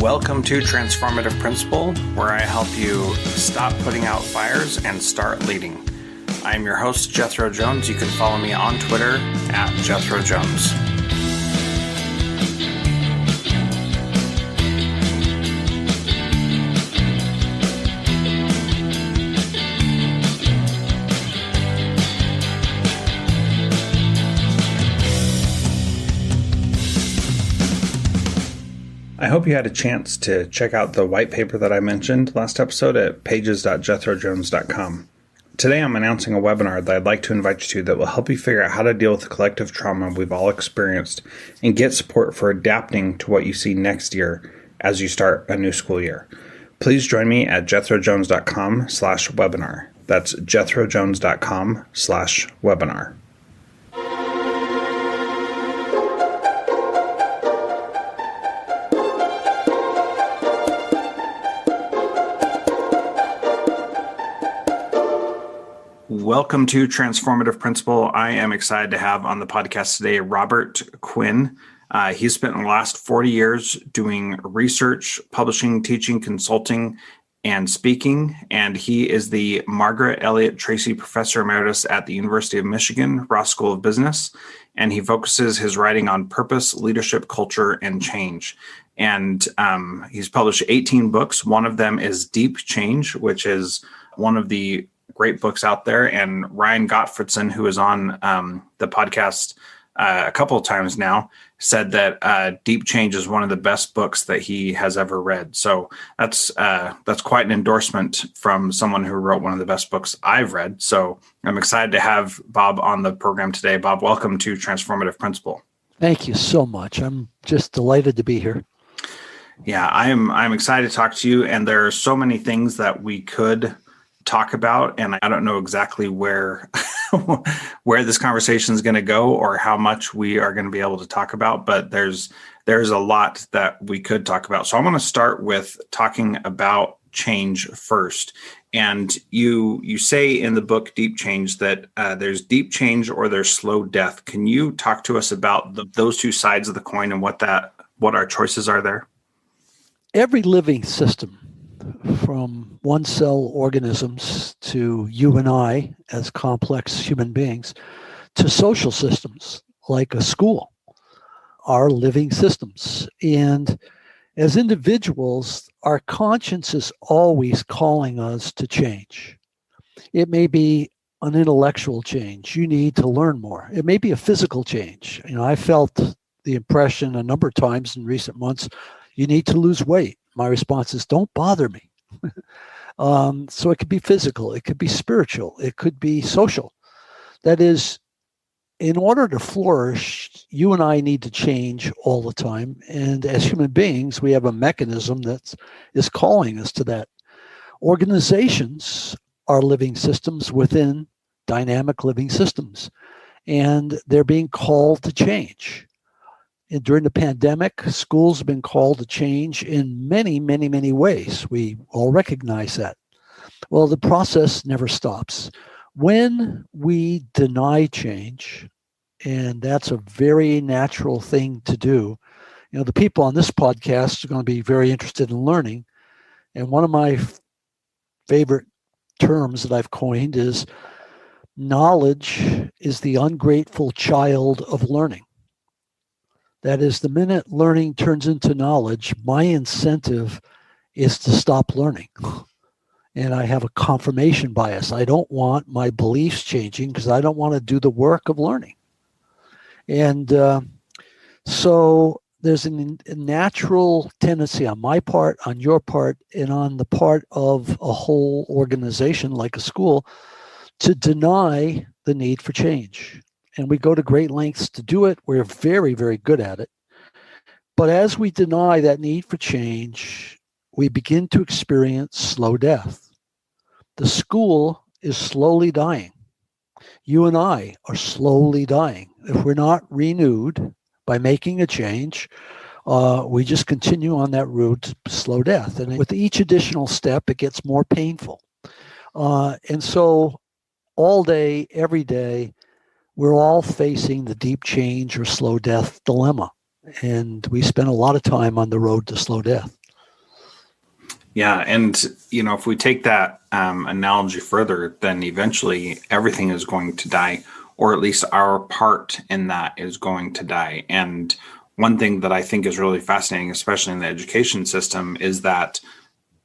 Welcome to Transformative Principle, where I help you stop putting out fires and start leading. I'm your host, Jethro Jones. You can follow me on Twitter at Jethro Jones. I hope you had a chance to check out the white paper that I mentioned last episode at pages.jethrojones.com. Today I'm announcing a webinar that I'd like to invite you to that will help you figure out how to deal with the collective trauma we've all experienced and get support for adapting to what you see next year as you start a new school year. Please join me at jethrojones.com/webinar. That's jethrojones.com/webinar. Welcome to Transformative Principle. I am excited to have on the podcast today Robert Quinn. He's spent the last 40 years doing research, publishing, teaching, consulting, and speaking. And he is the Margaret Elliott Tracy Professor Emeritus at the University of Michigan, Ross School of Business. And he focuses his writing on purpose, leadership, culture, and change. And he's published 18 books. One of them is Deep Change, which is one of the great books out there. And Ryan Gottfredson, who is on the podcast a couple of times now, said that Deep Change is one of the best books that he has ever read. So that's quite an endorsement from someone who wrote one of the best books I've read. So I'm excited to have Bob on the program today. Bob, welcome to Transformative Principle. Thank you so much. I'm just delighted to be here. Yeah, I'm excited to talk to you. And there are so many things that we could talk about, and I don't know exactly where this conversation is going to go or how much we are going to be able to talk about, but there's a lot that we could talk about. So I'm going to start with talking about change first. And you say in the book Deep Change that there's deep change or there's slow death. Can you talk to us about those two sides of the coin and what our choices are there? Every living system, from one-cell organisms to you and I as complex human beings, to social systems like a school, are living systems. And as individuals, our conscience is always calling us to change. It may be an intellectual change. You need to learn more. It may be a physical change. I felt the impression a number of times in recent months, you need to lose weight. My response is, don't bother me. So it could be physical, it could be spiritual, it could be social. That is, in order to flourish, you and I need to change all the time. And as human beings, we have a mechanism that is calling us to that. Organizations are living systems within dynamic living systems, and they're being called to change. And during the pandemic, schools have been called to change in many, many, many ways. We all recognize that. Well, the process never stops. When we deny change, and that's a very natural thing to do, the people on this podcast are going to be very interested in learning. And one of my favorite terms that I've coined is knowledge is the ungrateful child of learning. That is, the minute learning turns into knowledge, my incentive is to stop learning. And I have a confirmation bias. I don't want my beliefs changing because I don't want to do the work of learning. And so there's a natural tendency on my part, on your part, and on the part of a whole organization like a school to deny the need for change. And we go to great lengths to do it. We're very, very good at it. But as we deny that need for change, we begin to experience slow death. The school is slowly dying. You and I are slowly dying. If we're not renewed by making a change, we just continue on that road to slow death. And with each additional step, it gets more painful. And so all day, every day, we're all facing the deep change or slow death dilemma. And we spend a lot of time on the road to slow death. Yeah. And, if we take that analogy further, then eventually everything is going to die, or at least our part in that is going to die. And one thing that I think is really fascinating, especially in the education system, is that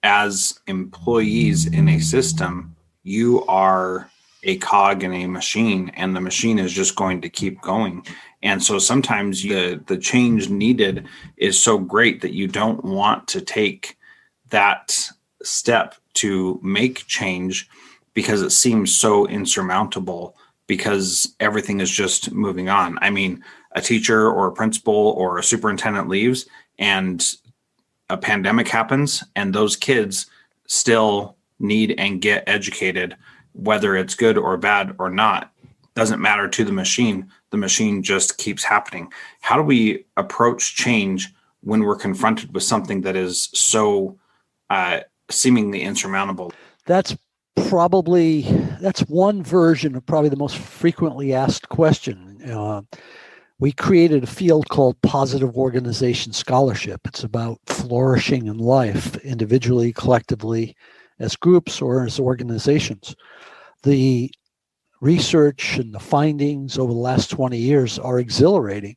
as employees in a system, you are a cog in a machine, and the machine is just going to keep going. And so sometimes the change needed is so great that you don't want to take that step to make change because it seems so insurmountable, because everything is just moving on. I mean, a teacher or a principal or a superintendent leaves, and a pandemic happens, and those kids still need and get educated, whether it's good or bad or not. Doesn't matter to the machine. The machine just keeps happening. How do we approach change when we're confronted with something that is so seemingly insurmountable? That's one version of probably the most frequently asked question. We created a field called positive organization scholarship. It's about flourishing in life, individually, collectively, as groups or as organizations. The research and the findings over the last 20 years are exhilarating.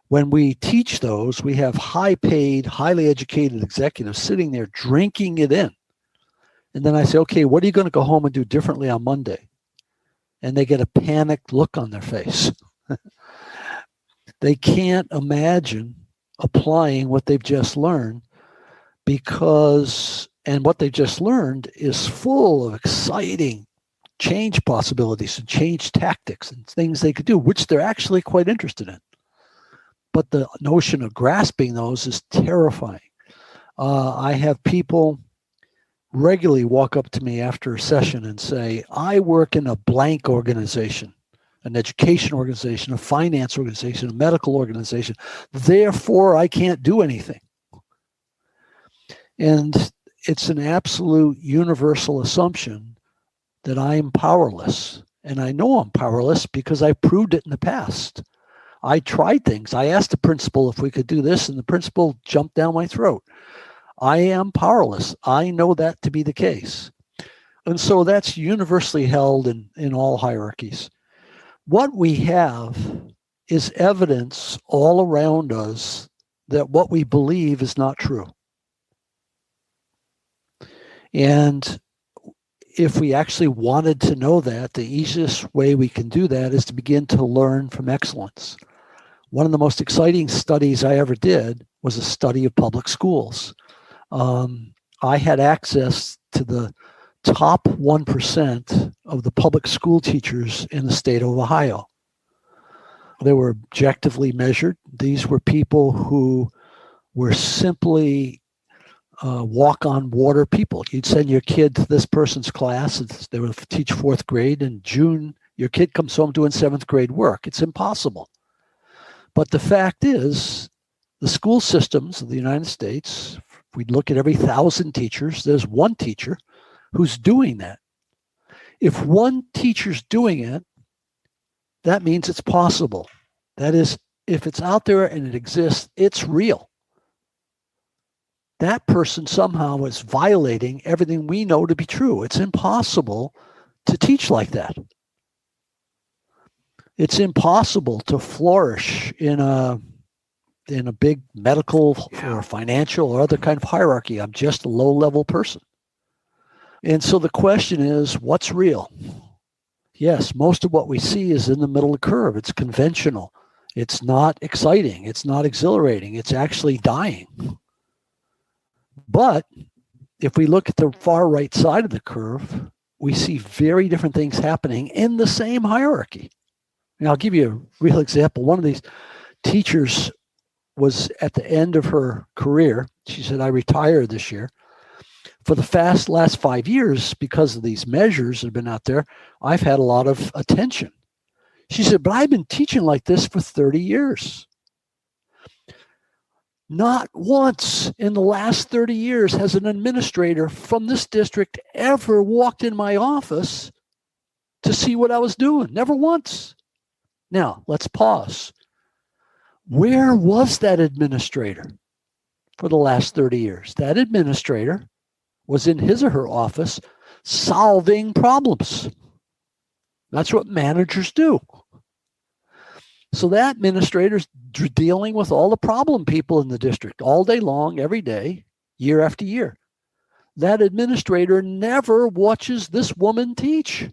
When we teach those, we have high-paid, highly educated executives sitting there drinking it in. And then I say, okay, what are you going to go home and do differently on Monday? And they get a panicked look on their face. They can't imagine applying what they've just learned, and what they've just learned is full of exciting change possibilities and change tactics and things they could do, which they're actually quite interested in. But the notion of grasping those is terrifying. I have people regularly walk up to me after a session and say, I work in a blank organization, an education organization, a finance organization, a medical organization. Therefore, I can't do anything. And it's an absolute universal assumption that I'm powerless. And I know I'm powerless because I proved it in the past. I tried things. I asked the principal if we could do this, and the principal jumped down my throat. I am powerless. I know that to be the case. And so that's universally held in all hierarchies. What we have is evidence all around us that what we believe is not true. And if we actually wanted to know that, the easiest way we can do that is to begin to learn from excellence. One of the most exciting studies I ever did was a study of public schools. I had access to the top 1% of the public school teachers in the state of Ohio. They were objectively measured. These were people who were simply walk-on-water people. You'd send your kid to this person's class, and they would teach fourth grade. In June, your kid comes home doing seventh grade work. It's impossible. But the fact is, the school systems of the United States, if we look at every 1,000 teachers, there's one teacher who's doing that. If one teacher's doing it, that means it's possible. That is, if it's out there and it exists, it's real. That person somehow is violating everything we know to be true. It's impossible to teach like that. It's impossible to flourish in a big medical or financial or other kind of hierarchy. I'm just a low-level person. And so the question is, what's real? Yes, most of what we see is in the middle of the curve. It's conventional. It's not exciting. It's not exhilarating. It's actually dying. But if we look at the far right side of the curve, we see very different things happening in the same hierarchy. And I'll give you a real example. One of these teachers was at the end of her career. She said, I retired this year. For the last 5 years, because of these measures that have been out there, I've had a lot of attention. She said, but I've been teaching like this for 30 years. Not once in the last 30 years has an administrator from this district ever walked in my office to see what I was doing. Never once. Now, let's pause. Where was that administrator for the last 30 years? That administrator was in his or her office solving problems. That's what managers do. So that administrator's dealing with all the problem people in the district all day long, every day, year after year. That administrator never watches this woman teach.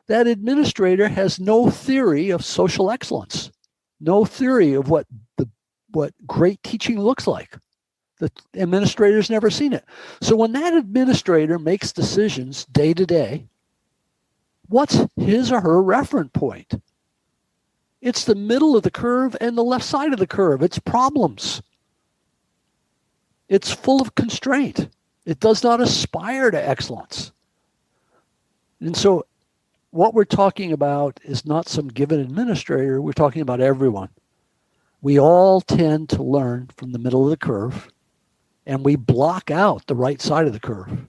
That administrator has no theory of social excellence, no theory of what great teaching looks like. The administrator's never seen it. So when that administrator makes decisions day to day, what's his or her reference point? It's the middle of the curve and the left side of the curve. It's problems. It's full of constraint. It does not aspire to excellence. And so what we're talking about is not some given administrator. We're talking about everyone. We all tend to learn from the middle of the curve, and we block out the right side of the curve.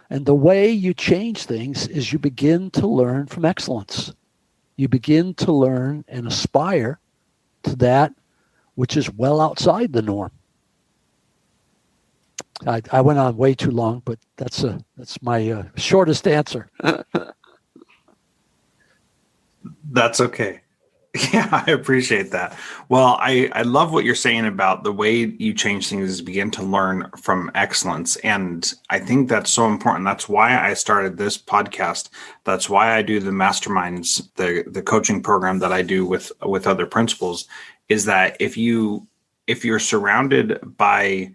And the way you change things is you begin to learn from excellence. You begin to learn and aspire to that which is well outside the norm. I went on way too long, but that's my shortest answer. That's okay. Yeah, I appreciate that. Well, I love what you're saying about the way you change things is begin to learn from excellence. And I think that's so important. That's why I started this podcast. That's why I do the masterminds, the coaching program that I do with other principals, is that if you're surrounded by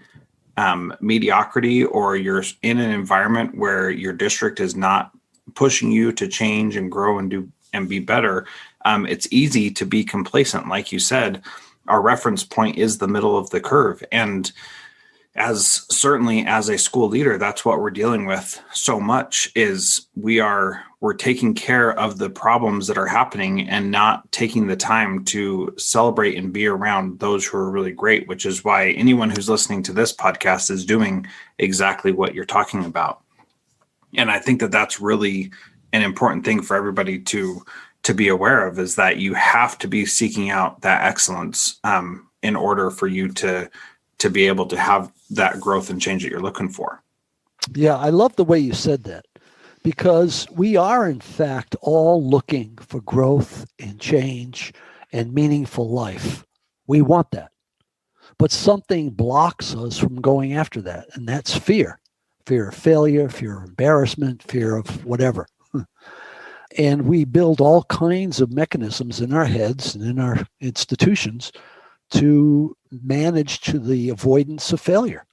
mediocrity, or you're in an environment where your district is not pushing you to change and grow and do and be better, it's easy to be complacent. Like you said, our reference point is the middle of the curve. And certainly as a school leader, that's what we're dealing with so much is we're taking care of the problems that are happening and not taking the time to celebrate and be around those who are really great, which is why anyone who's listening to this podcast is doing exactly what you're talking about. And I think that that's really an important thing for everybody to be aware of, is that you have to be seeking out that excellence in order for you to be able to have that growth and change that you're looking for. Yeah, I love the way you said that, because we are, in fact, all looking for growth and change and meaningful life. We want that. But something blocks us from going after that, and that's fear. Fear of failure, fear of embarrassment, fear of whatever. And we build all kinds of mechanisms in our heads and in our institutions to manage to the avoidance of failure.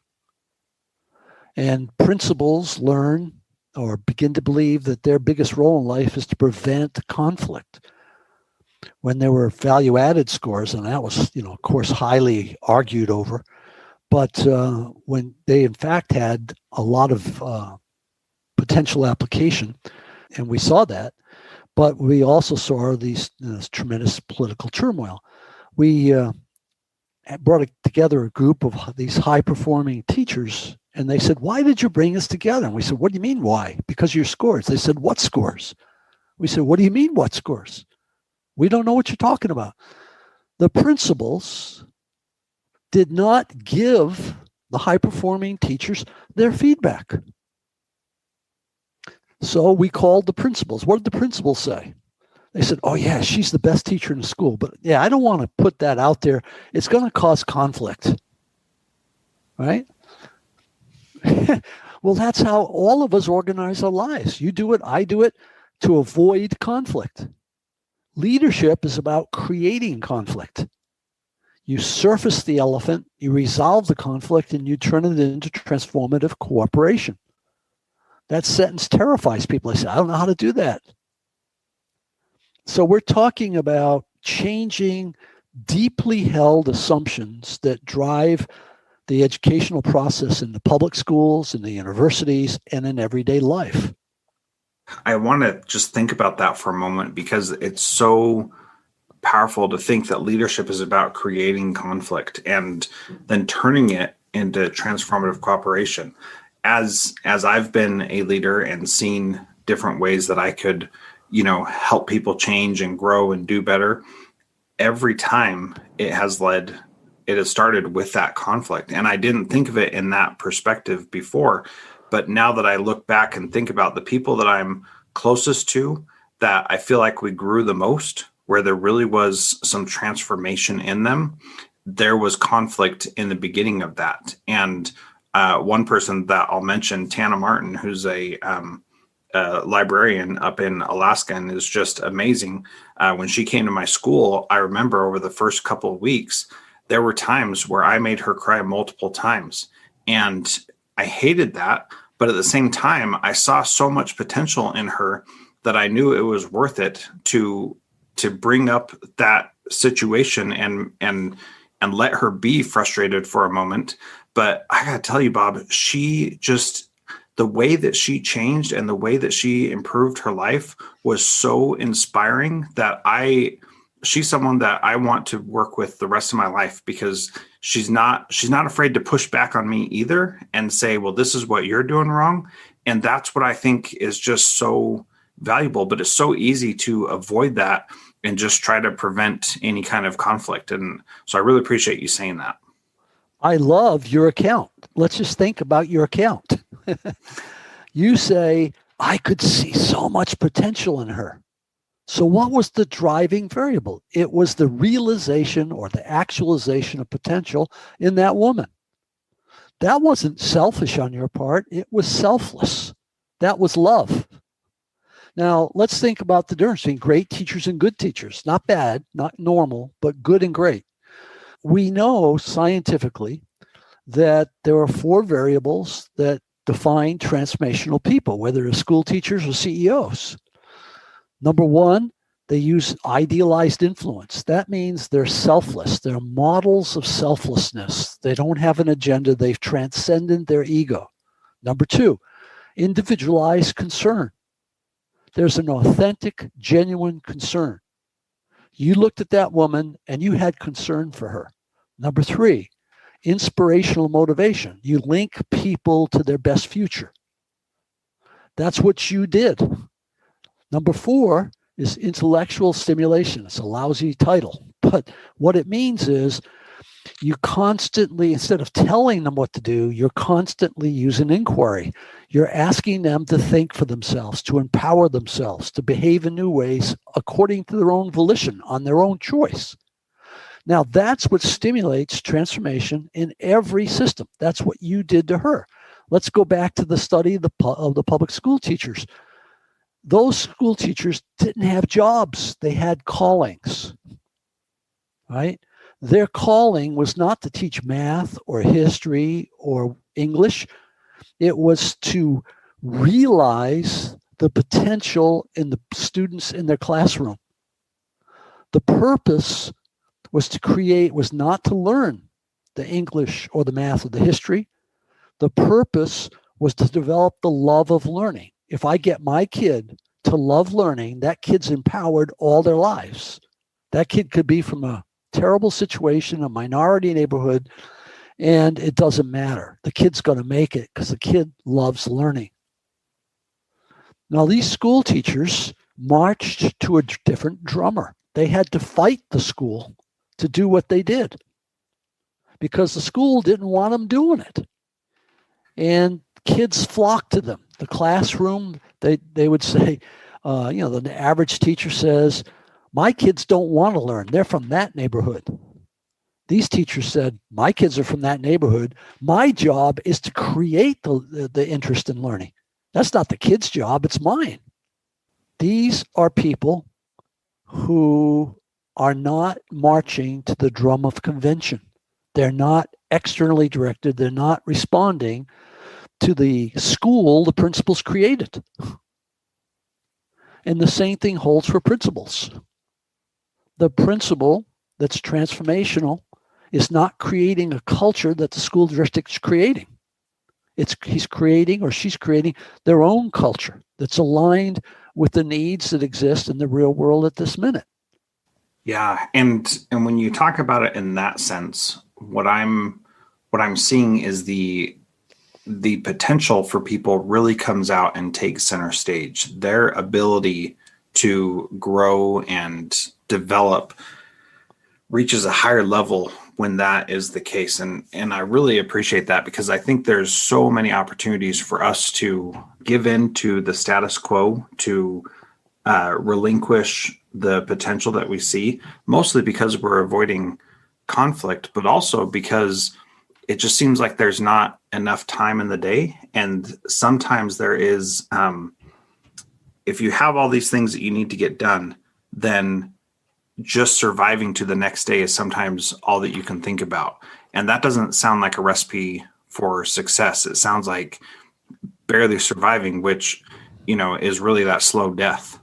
And principals learn or begin to believe that their biggest role in life is to prevent conflict. When there were value-added scores, and that was, of course, highly argued over, but when they, in fact, had a lot of potential application, and we saw that, but we also saw this tremendous political turmoil. We brought together a group of these high-performing teachers, and they said, "Why did you bring us together?" And we said, "What do you mean, why?" "Because of your scores." They said, "What scores?" We said, "What do you mean, what scores? We don't know what you're talking about." The principals did not give the high-performing teachers their feedback. So we called the principals. What did the principals say? They said, "Oh, yeah, she's the best teacher in the school. But yeah, I don't want to put that out there. It's going to cause conflict." Right? Well, that's how all of us organize our lives. You do it, I do it, to avoid conflict. Leadership is about creating conflict. You surface the elephant, you resolve the conflict, and you turn it into transformative cooperation. That sentence terrifies people. They say, "I don't know how to do that." So we're talking about changing deeply held assumptions that drive the educational process in the public schools, in the universities, and in everyday life. I want to just think about that for a moment, because it's so powerful to think that leadership is about creating conflict and then turning it into transformative cooperation. As I've been a leader and seen different ways that I could, help people change and grow and do better, every time it has led it has started with that conflict. And I didn't think of it in that perspective before. But now that I look back and think about the people that I'm closest to, that I feel like we grew the most, where there really was some transformation in them, there was conflict in the beginning of that. And one person that I'll mention, Tana Martin, who's a librarian up in Alaska and is just amazing. When she came to my school, I remember over the first couple of weeks, there were times where I made her cry multiple times. And I hated that. But at the same time, I saw so much potential in her that I knew it was worth it to bring up that situation and let her be frustrated for a moment. But I got to tell you, Bob, the way that she changed and the way that she improved her life was so inspiring that she's someone that I want to work with the rest of my life, because she's not afraid to push back on me either and say, well, this is what you're doing wrong. And that's what I think is just so valuable, but it's so easy to avoid that and just try to prevent any kind of conflict. And so I really appreciate you saying that. I love your account. Let's just think about your account. You say, I could see so much potential in her. So what was the driving variable? It was the realization or the actualization of potential in that woman. That wasn't selfish on your part. It was selfless. That was love. Now, let's think about the difference between great teachers and good teachers. Not bad, not normal, but good and great. We know scientifically that there are 4 variables that define transformational people, whether they're school teachers or CEOs. Number 1, they use idealized influence. That means they're selfless. They're models of selflessness. They don't have an agenda. They've transcended their ego. Number 2, individualized concern. There's an authentic, genuine concern. You looked at that woman and you had concern for her. Number 3, inspirational motivation. You link people to their best future. That's what you did. Number 4 is intellectual stimulation. It's a lousy title, but what it means is you constantly, instead of telling them what to do, you're constantly using inquiry. You're asking them to think for themselves, to empower themselves, to behave in new ways according to their own volition, on their own choice. Now, that's what stimulates transformation in every system. That's what you did to her. Let's go back to the study of the public school teachers. Those school teachers didn't have jobs. They had callings, right? Their calling was not to teach math or history or English. It was to realize the potential in the students in their classroom. The purpose was not to learn the English or the math or the history. The purpose was to develop the love of learning. If I get my kid to love learning, that kid's empowered all their lives. That kid could be from a terrible situation, a minority neighborhood, and it doesn't matter. The kid's going to make it because the kid loves learning. Now, these school teachers marched to a different drummer. They had to fight the school to do what they did because the school didn't want them doing it. And kids flocked to them. The classroom, they would say, the average teacher says, my kids don't want to learn. They're from that neighborhood. These teachers said, my kids are from that neighborhood. My job is to create the interest in learning. That's not the kid's job. It's mine. These are people who are not marching to the drum of convention. They're not externally directed. They're not responding to the school the principals created. And the same thing holds for principals. The principal that's transformational is not creating a culture that the school district's creating. He's creating or she's creating their own culture that's aligned with the needs that exist in the real world at this minute. Yeah, and when you talk about it in that sense, what I'm seeing is the potential for people really comes out and takes center stage. Their ability to grow and develop reaches a higher level when that is the case. And I really appreciate that, because I think there's so many opportunities for us to give in to the status quo, to relinquish the potential that we see, mostly because we're avoiding conflict, but also because it just seems like there's not enough time in the day. And sometimes there is, if you have all these things that you need to get done, then just surviving to the next day is sometimes all that you can think about. And that doesn't sound like a recipe for success. It sounds like barely surviving, which, is really that slow death.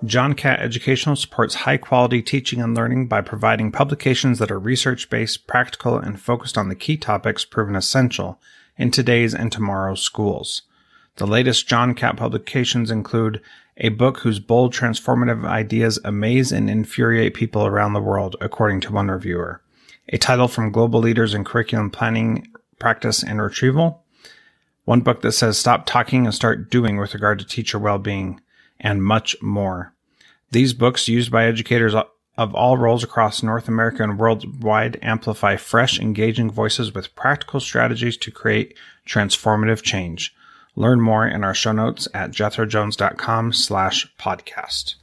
John Catt Educational supports high-quality teaching and learning by providing publications that are research-based, practical, and focused on the key topics proven essential in today's and tomorrow's schools. The latest John Catt publications include a book whose bold, transformative ideas amaze and infuriate people around the world, according to one reviewer, a title from global leaders in curriculum planning, practice, and retrieval, one book that says stop talking and start doing with regard to teacher well-being, and much more. These books, used by educators of all roles across North America and worldwide, amplify fresh, engaging voices with practical strategies to create transformative change. Learn more in our show notes at jethrojones.com/podcast.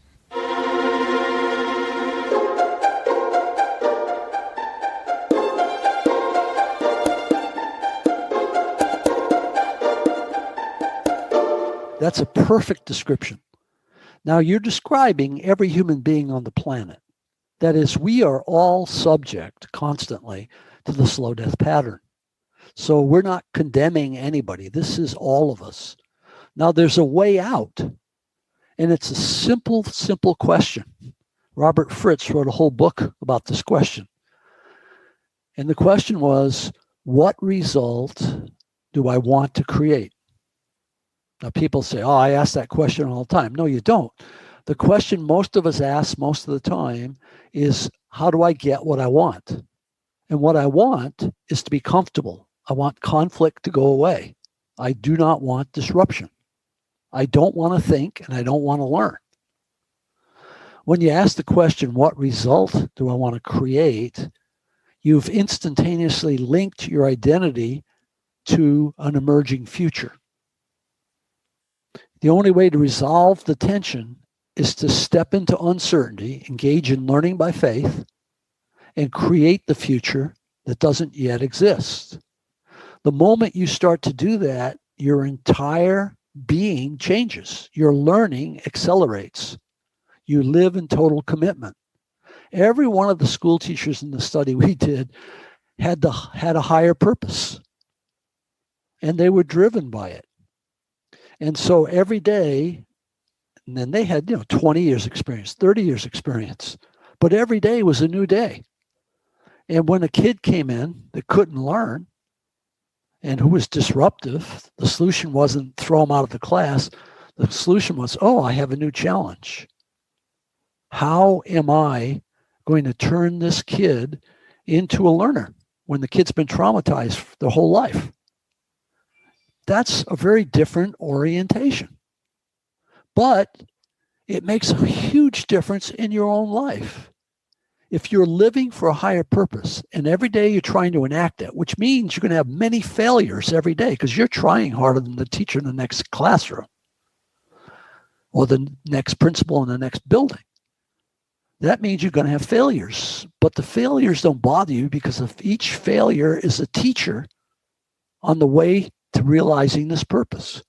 That's a perfect description. Now, you're describing every human being on the planet. That is, we are all subject constantly to the slow death pattern. So we're not condemning anybody. This is all of us. Now, there's a way out, and it's a simple question. Robert Fritz wrote a whole book about this question. And the question was, what result do I want to create? Now, people say, oh, I ask that question all the time. No, you don't. The question most of us ask most of the time is, how do I get what I want? And what I want is to be comfortable. I want conflict to go away. I do not want disruption. I don't want to think, and I don't want to learn. When you ask the question, what result do I want to create? You've instantaneously linked your identity to an emerging future. The only way to resolve the tension is to step into uncertainty, engage in learning by faith, and create the future that doesn't yet exist. The moment you start to do that, your entire being changes. Your learning accelerates. You live in total commitment. Every one of the school teachers in the study we did had a higher purpose, and they were driven by it. And so every day, and then they had 20 years experience, 30 years experience, but every day was a new day. And when a kid came in that couldn't learn and who was disruptive, the solution wasn't throw them out of the class. The solution was, oh, I have a new challenge. How am I going to turn this kid into a learner when the kid's been traumatized their whole life? That's a very different orientation. But it makes a huge difference in your own life. If you're living for a higher purpose and every day you're trying to enact it, which means you're going to have many failures every day because you're trying harder than the teacher in the next classroom or the next principal in the next building. That means you're going to have failures, but the failures don't bother you because of each failure is a teacher on the way to realizing this purpose.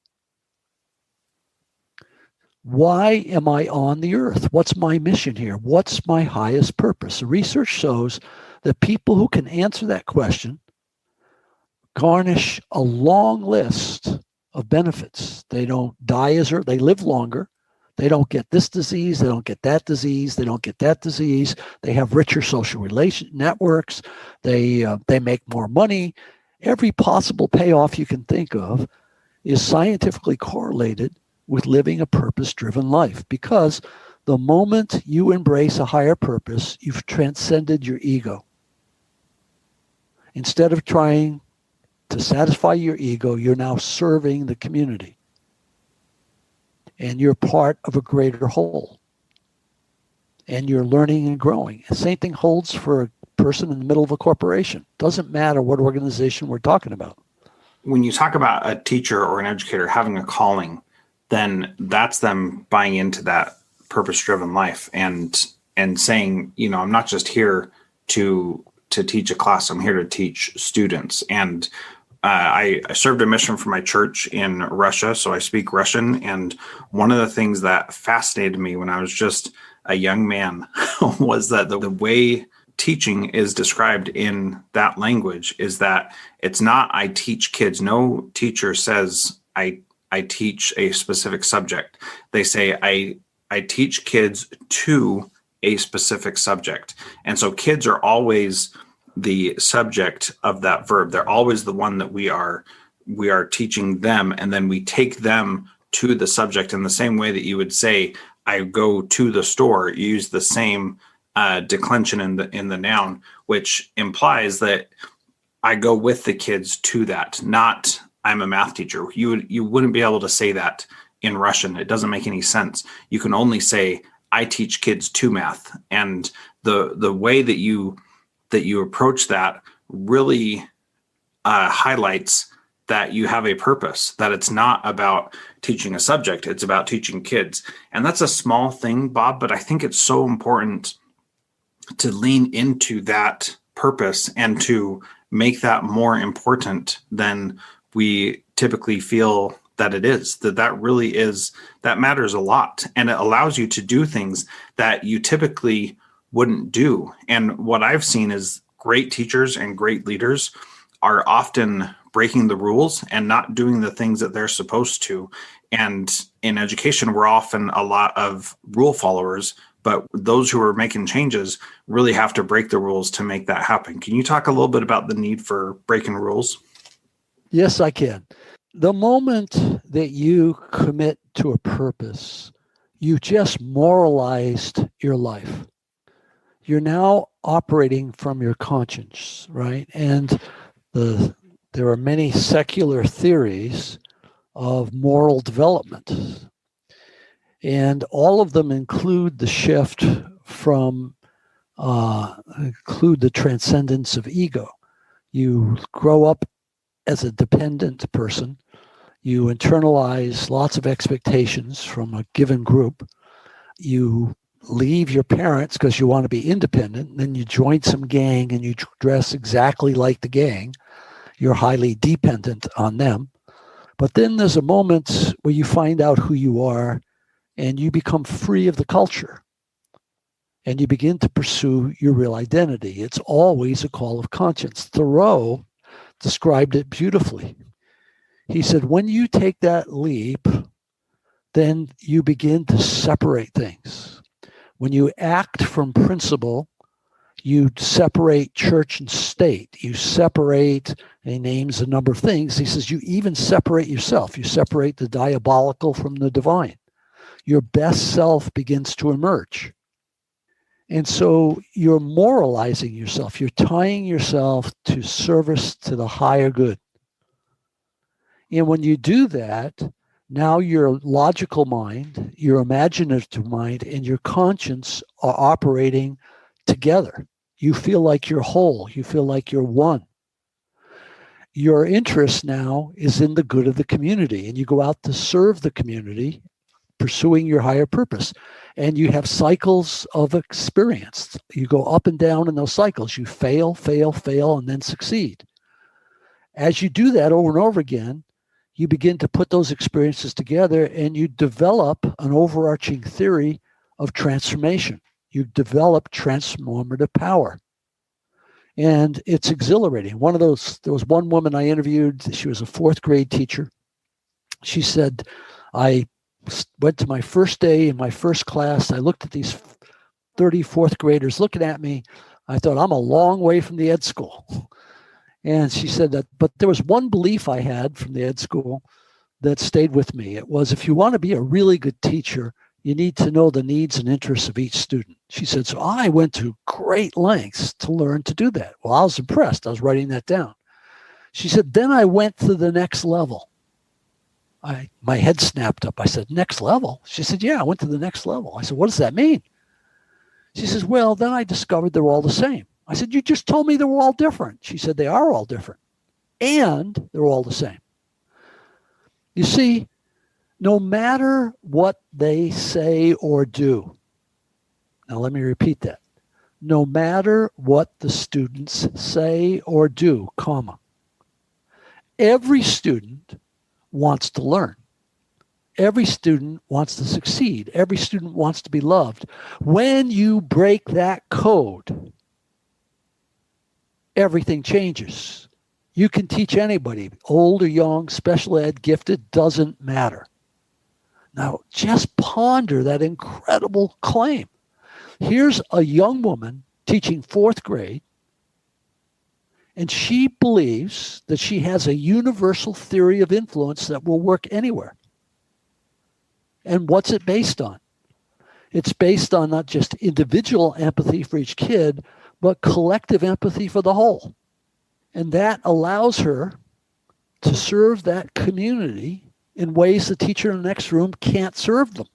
Why am I on the earth? What's my mission here? What's my highest purpose? The research shows that people who can answer that question garnish a long list of benefits. They don't die as early, they live longer. They don't get this disease, they don't get that disease, they don't get that disease. They have richer social relation networks. They make more money. Every possible payoff you can think of is scientifically correlated with living a purpose-driven life, because the moment you embrace a higher purpose, you've transcended your ego. Instead of trying to satisfy your ego, you're now serving the community. And you're part of a greater whole. And you're learning and growing. The same thing holds for a person in the middle of a corporation. Doesn't matter what organization we're talking about. When you talk about a teacher or an educator having a calling, then that's them buying into that purpose-driven life and saying, I'm not just here to teach a class. I'm here to teach students. And I served a mission for my church in Russia, so I speak Russian. And one of the things that fascinated me when I was just a young man was that the way teaching is described in that language is that it's not I teach kids. No teacher says I teach a specific subject. They say I teach kids to a specific subject. And so kids are always the subject of that verb. They're always the one that we are teaching them, and then we take them to the subject in the same way that you would say, I go to the store. You use the same declension in the noun, which implies that I go with the kids to that, not I'm a math teacher. You wouldn't be able to say that in Russian. It doesn't make any sense. You can only say I teach kids to math, and the way that you approach that really highlights that you have a purpose, that it's not about teaching a subject, it's about teaching kids. And that's a small thing, Bob, but I think it's so important to lean into that purpose and to make that more important than we typically feel that it is, that really is, that matters a lot. And it allows you to do things that you typically wouldn't do. And what I've seen is great teachers and great leaders are often breaking the rules and not doing the things that they're supposed to. And in education, we're often a lot of rule followers, but those who are making changes really have to break the rules to make that happen. Can you talk a little bit about the need for breaking rules? Yes, I can. The moment that you commit to a purpose, you just moralized your life. You're now operating from your conscience, right? And there are many secular theories of moral development. And all of them include the shift from, include the transcendence of ego. You grow up as a dependent person. You internalize lots of expectations from a given group. You leave your parents because you want to be independent. And then you join some gang and you dress exactly like the gang. You're highly dependent on them. But then there's a moment where you find out who you are and you become free of the culture. And you begin to pursue your real identity. It's always a call of conscience. Thoreau described it beautifully. He said, when you take that leap, then you begin to separate things. When you act from principle, you separate church and state. You separate, and he names a number of things. He says, you even separate yourself. You separate the diabolical from the divine. Your best self begins to emerge. And so you're moralizing yourself. You're tying yourself to service to the higher good. And when you do that, now your logical mind, your imaginative mind, and your conscience are operating together. You feel like you're whole. You feel like you're one. Your interest now is in the good of the community, and you go out to serve the community, pursuing your higher purpose. And you have cycles of experience. You go up and down in those cycles. You fail, and then succeed. As you do that over and over again, you begin to put those experiences together and you develop an overarching theory of transformation. You develop transformative power. And it's exhilarating. There was one woman I interviewed. She was a fourth grade teacher. She said, I went to my first day in my first class. I looked at these 30 fourth graders looking at me. I thought, I'm a long way from the ed school. And she said that, but there was one belief I had from the ed school that stayed with me. It was, if you want to be a really good teacher, you need to know the needs and interests of each student. She said, so I went to great lengths to learn to do that. Well, I was impressed. I was writing that down. She said, then I went to the next level. My head snapped up. I said, next level? She said, yeah, I went to the next level. I said, what does that mean? She says, well, then I discovered they're all the same. I said, you just told me they were all different. She said, they are all different. And they're all the same. You see, no matter what they say or do, now let me repeat that. No matter what the students say or do, comma, every student wants to learn. Every student wants to succeed. Every student wants to be loved. When you break that code, everything changes. You can teach anybody, old or young, special ed, gifted, doesn't matter. Now, just ponder that incredible claim. Here's a young woman teaching fourth grade, and she believes that she has a universal theory of influence that will work anywhere. And what's it based on? It's based on not just individual empathy for each kid, but collective empathy for the whole. And that allows her to serve that community in ways the teacher in the next room can't serve them.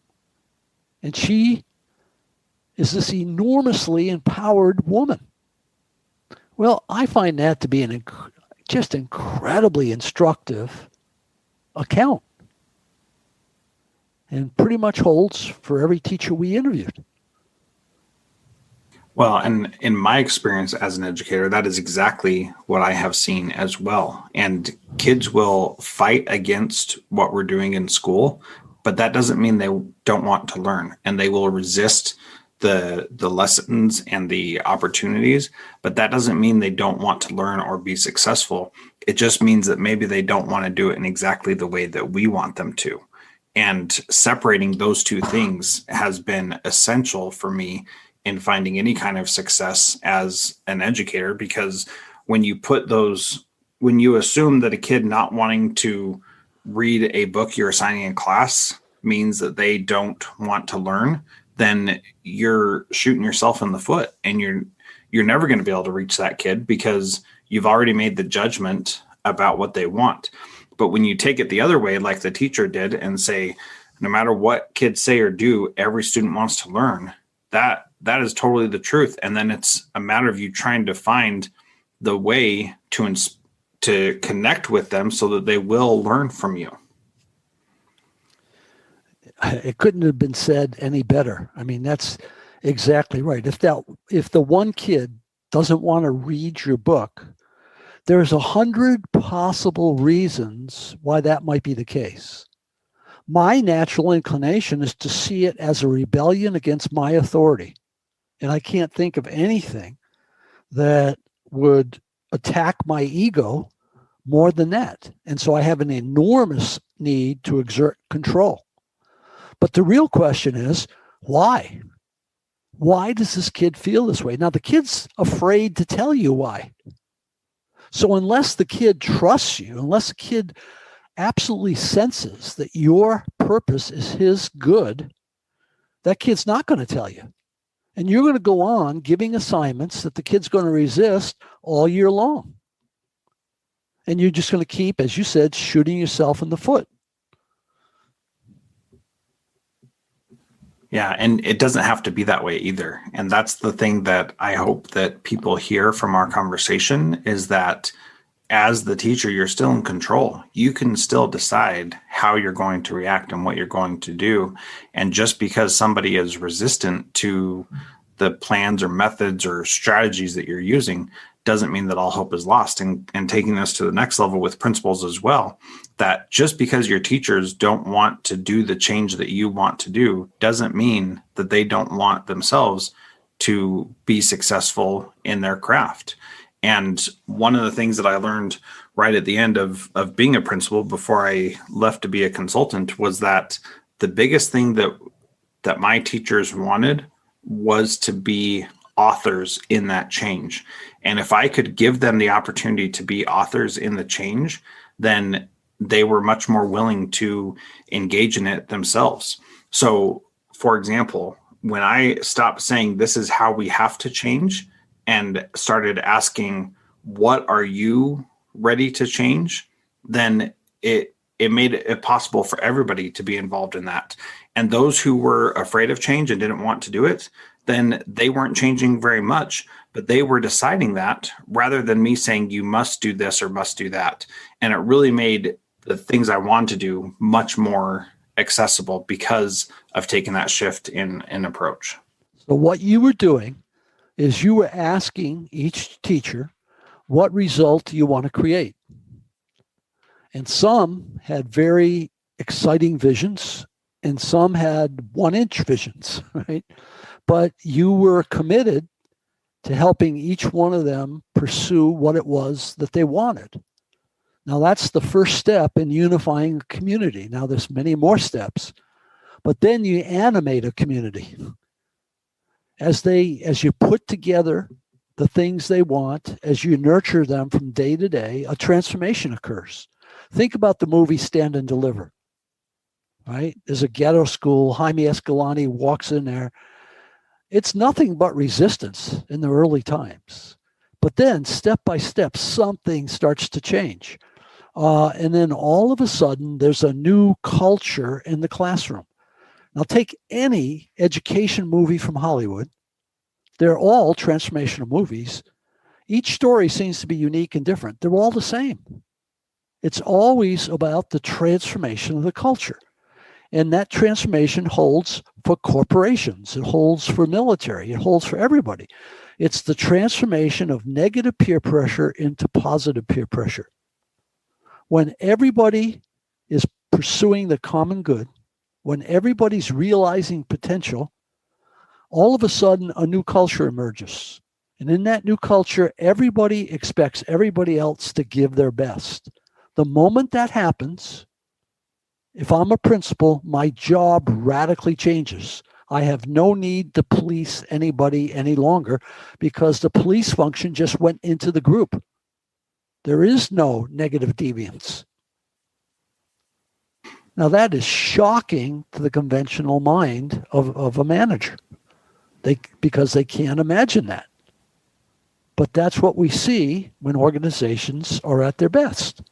And she is this enormously empowered woman. Well, I find that to be an just incredibly instructive account, and pretty much holds for every teacher we interviewed. Well, and in my experience as an educator, that is exactly what I have seen as well. And kids will fight against what we're doing in school, but that doesn't mean they don't want to learn, and they will resist the lessons and the opportunities, but that doesn't mean they don't want to learn or be successful. It just means that maybe they don't want to do it in exactly the way that we want them to. And separating those two things has been essential for me in finding any kind of success as an educator, because when you assume that a kid not wanting to read a book you're assigning a class means that they don't want to learn, then you're shooting yourself in the foot, and you're never going to be able to reach that kid because you've already made the judgment about what they want. But when you take it the other way, like the teacher did, and say, no matter what kids say or do, every student wants to learn, that is totally the truth. And then it's a matter of you trying to find the way to connect with them so that they will learn from you. It couldn't have been said any better. I mean, that's exactly right. If the one kid doesn't want to read your book, there's 100 possible reasons why that might be the case. My natural inclination is to see it as a rebellion against my authority. And I can't think of anything that would attack my ego more than that. And so I have an enormous need to exert control. But the real question is, why? Why does this kid feel this way? Now, the kid's afraid to tell you why. So unless the kid trusts you, unless the kid absolutely senses that your purpose is his good, that kid's not going to tell you. And you're going to go on giving assignments that the kid's going to resist all year long. And you're just going to keep, as you said, shooting yourself in the foot. Yeah, and it doesn't have to be that way either. And that's the thing that I hope that people hear from our conversation, is that as the teacher, you're still in control. You can still decide how you're going to react and what you're going to do. And just because somebody is resistant to the plans or methods or strategies that you're using doesn't mean that all hope is lost. And taking this to the next level with principals as well, that just because your teachers don't want to do the change that you want to do doesn't mean that they don't want themselves to be successful in their craft. And one of the things that I learned right at the end of being a principal before I left to be a consultant was that the biggest thing that my teachers wanted was to be authors in that change. And if I could give them the opportunity to be authors in the change, then they were much more willing to engage in it themselves. So, for example, when I stopped saying this is how we have to change and started asking, what are you ready to change, then it made it possible for everybody to be involved in that. And those who were afraid of change and didn't want to do it, then they weren't changing very much, but they were deciding that rather than me saying, you must do this or must do that. And it really made the things I want to do much more accessible because of taking that shift in approach. So what you were doing is you were asking each teacher what result you want to create. And some had very exciting visions and some had 1-inch visions, right? But you were committed to helping each one of them pursue what it was that they wanted. Now that's the first step in unifying a community. Now there's many more steps, but then you animate a community. As you put together the things they want, as you nurture them from day to day, a transformation occurs. Think about the movie Stand and Deliver, right? There's a ghetto school. Jaime Escalante walks in there. It's nothing but resistance in the early times. But then, step by step, something starts to change. And then all of a sudden, there's a new culture in the classroom. Now, take any education movie from Hollywood. They're all transformational movies. Each story seems to be unique and different. They're all the same. It's always about the transformation of the culture. And that transformation holds for corporations. It holds for military. It holds for everybody. It's the transformation of negative peer pressure into positive peer pressure. When everybody is pursuing the common good, when everybody's realizing potential, all of a sudden a new culture emerges. And in that new culture, everybody expects everybody else to give their best. The moment that happens, if I'm a principal, my job radically changes. I have no need to police anybody any longer because the police function just went into the group. There is no negative deviance. Now that is shocking to the conventional mind of a manager, because they can't imagine that. But that's what we see when organizations are at their best.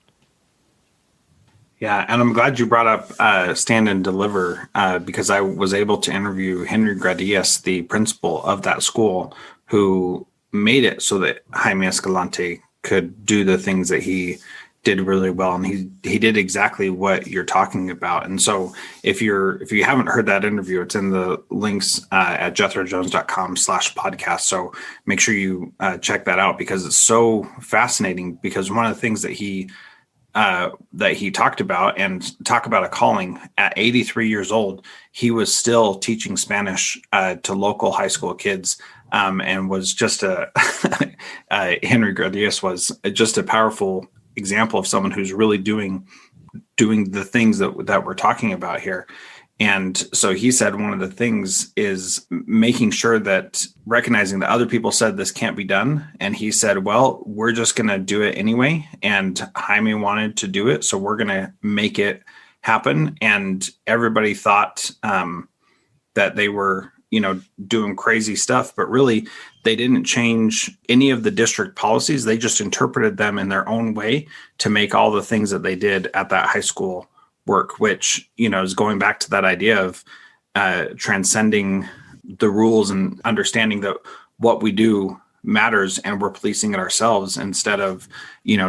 Yeah, and I'm glad you brought up Stand and Deliver because I was able to interview Henry Gradius, the principal of that school, who made it so that Jaime Escalante could do the things that he did really well, and he did exactly what you're talking about. And so if you haven't heard that interview, it's in the links at jethrojones.com/podcast. So make sure you check that out because it's so fascinating. Because one of the things that he talked about, and talk about a calling, at 83 years old, he was still teaching Spanish to local high school kids, and was just Henry Gradius was just a powerful example of someone who's really doing the things that we're talking about here. And so he said one of the things is making sure that recognizing that other people said this can't be done. And he said, well, we're just going to do it anyway. And Jaime wanted to do it, so we're going to make it happen. And everybody thought that they were, doing crazy stuff, but really they didn't change any of the district policies. They just interpreted them in their own way to make all the things that they did at that high school work, which, is going back to that idea of transcending the rules and understanding that what we do matters and we're policing it ourselves instead of,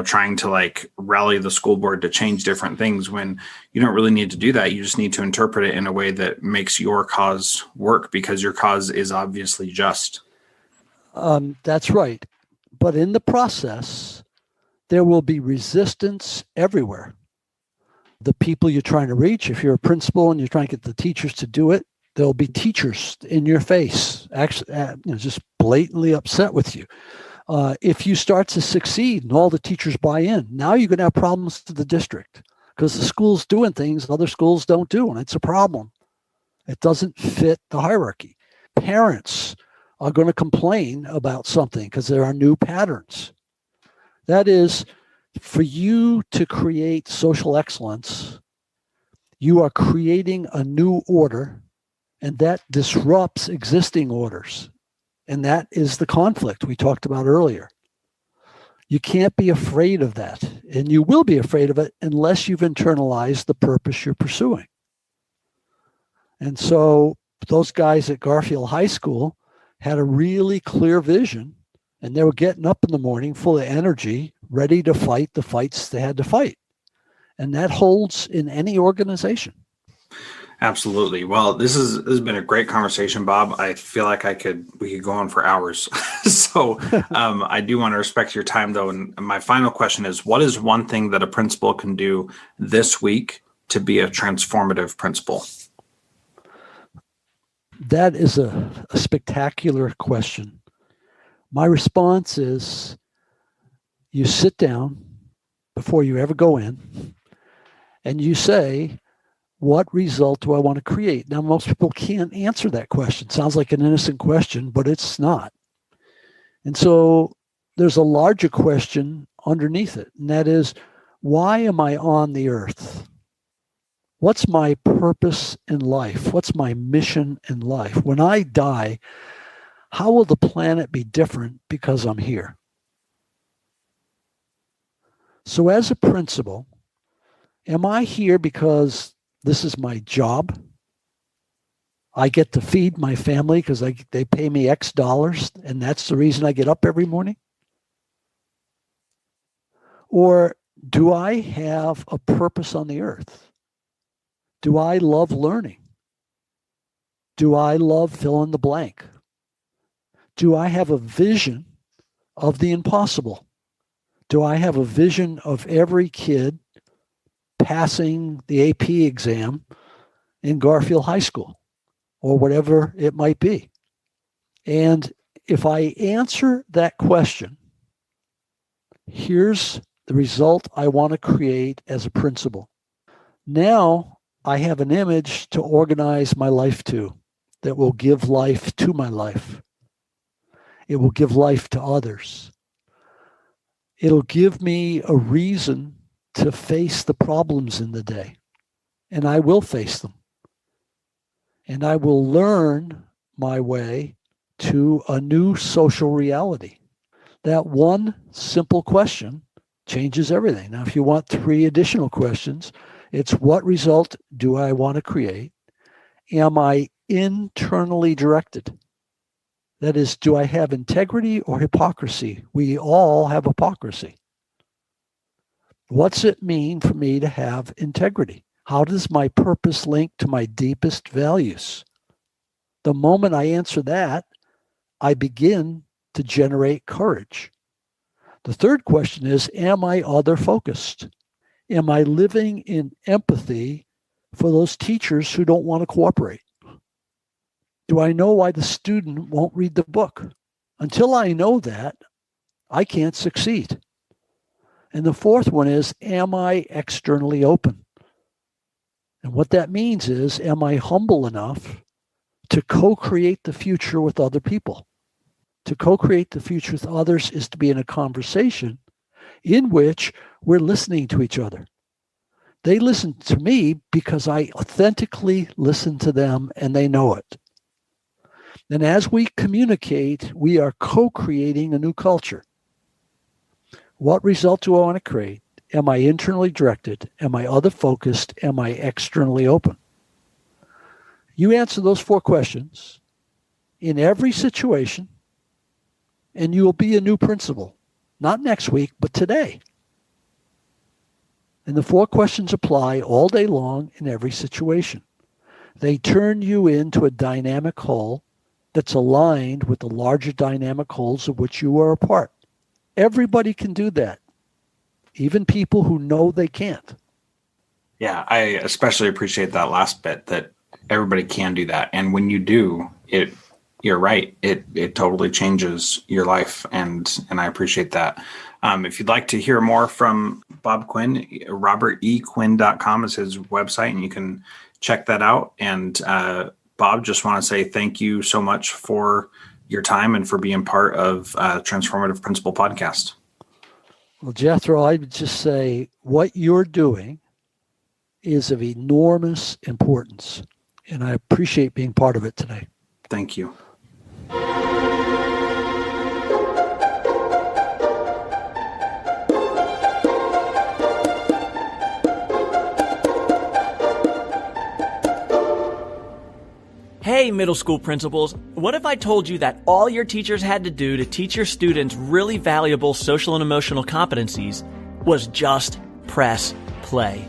trying to rally the school board to change different things when you don't really need to do that. You just need to interpret it in a way that makes your cause work because your cause is obviously just. That's right. But in the process, there will be resistance everywhere. The people you're trying to reach, if you're a principal and you're trying to get the teachers to do it, there'll be teachers in your face, actually, just blatantly upset with you. If you start to succeed and all the teachers buy in, now you're going to have problems to the district because the school's doing things other schools don't do, and it's a problem. It doesn't fit the hierarchy. Parents are going to complain about something because there are new patterns. That is, for you to create social excellence, you are creating a new order, and that disrupts existing orders. And that is the conflict we talked about earlier. You can't be afraid of that. And you will be afraid of it unless you've internalized the purpose you're pursuing. And so those guys at Garfield High School had a really clear vision, and they were getting up in the morning full of energy, ready to fight the fights they had to fight. And that holds in any organization. Absolutely. Well, this has been a great conversation, Bob. I feel like we could go on for hours. So I do want to respect your time, though. And my final question is, what is one thing that a principal can do this week to be a transformative principal? That is a spectacular question. My response is, you sit down before you ever go in and you say, what result do I want to create? Now, most people can't answer that question. Sounds like an innocent question, but it's not. And so there's a larger question underneath it, and that is, why am I on the earth? What's my purpose in life? What's my mission in life? When I die, how will the planet be different because I'm here? So as a principal, am I here because this is my job? I get to feed my family because they pay me X dollars, and that's the reason I get up every morning? Or do I have a purpose on the earth? Do I love learning? Do I love fill in the blank? Do I have a vision of the impossible? Do I have a vision of every kid passing the AP exam in Garfield High School or whatever it might be? And if I answer that question, here's the result I want to create as a principal. Now I have an image to organize my life to that will give life to my life. It will give life to others. It'll give me a reason to face the problems in the day. And I will face them. And I will learn my way to a new social reality. That one simple question changes everything. Now, if you want 3 additional questions, it's what result do I want to create? Am I internally directed? That is, do I have integrity or hypocrisy? We all have hypocrisy. What's it mean for me to have integrity? How does my purpose link to my deepest values? The moment I answer that, I begin to generate courage. The third question is, am I other focused? Am I living in empathy for those teachers who don't want to cooperate? Do I know why the student won't read the book? Until I know that, I can't succeed. And the fourth one is, am I externally open? And what that means is, am I humble enough to co-create the future with other people? To co-create the future with others is to be in a conversation in which we're listening to each other. They listen to me because I authentically listen to them and they know it. And as we communicate, we are co-creating a new culture. What result do I want to create? Am I internally directed? Am I other focused? Am I externally open? You answer those 4 questions in every situation, and you will be a new principal. Not next week, but today. And the 4 questions apply all day long in every situation. They turn you into a dynamic whole that's aligned with the larger dynamic wholes of which you are a part. Everybody can do that, even people who know they can't. Yeah, I especially appreciate that last bit, that everybody can do that. And when you do, you're right. It totally changes your life. And I appreciate that. If you'd like to hear more from Bob Quinn, robertequinn.com is his website, and you can check that out. And Bob, just want to say thank you so much for your time and for being part of Transformative Principal Podcast. Well, Jethro, I would just say what you're doing is of enormous importance, and I appreciate being part of it today. Thank you. Hey, middle school principals, what if I told you that all your teachers had to do to teach your students really valuable social and emotional competencies was just press play?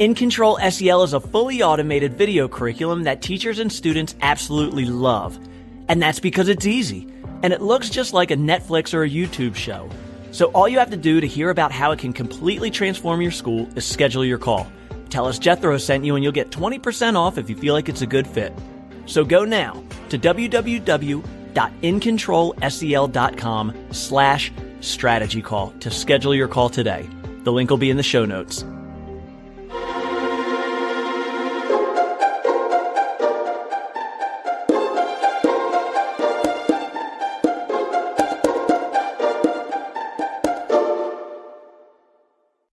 In Control SEL is a fully automated video curriculum that teachers and students absolutely love. And that's because it's easy, and it looks just like a Netflix or a YouTube show. So all you have to do to hear about how it can completely transform your school is schedule your call. Tell us Jethro sent you and you'll get 20% off if you feel like it's a good fit. So go now to www.incontrolsel.com/strategy call to schedule your call today. The link will be in the show notes.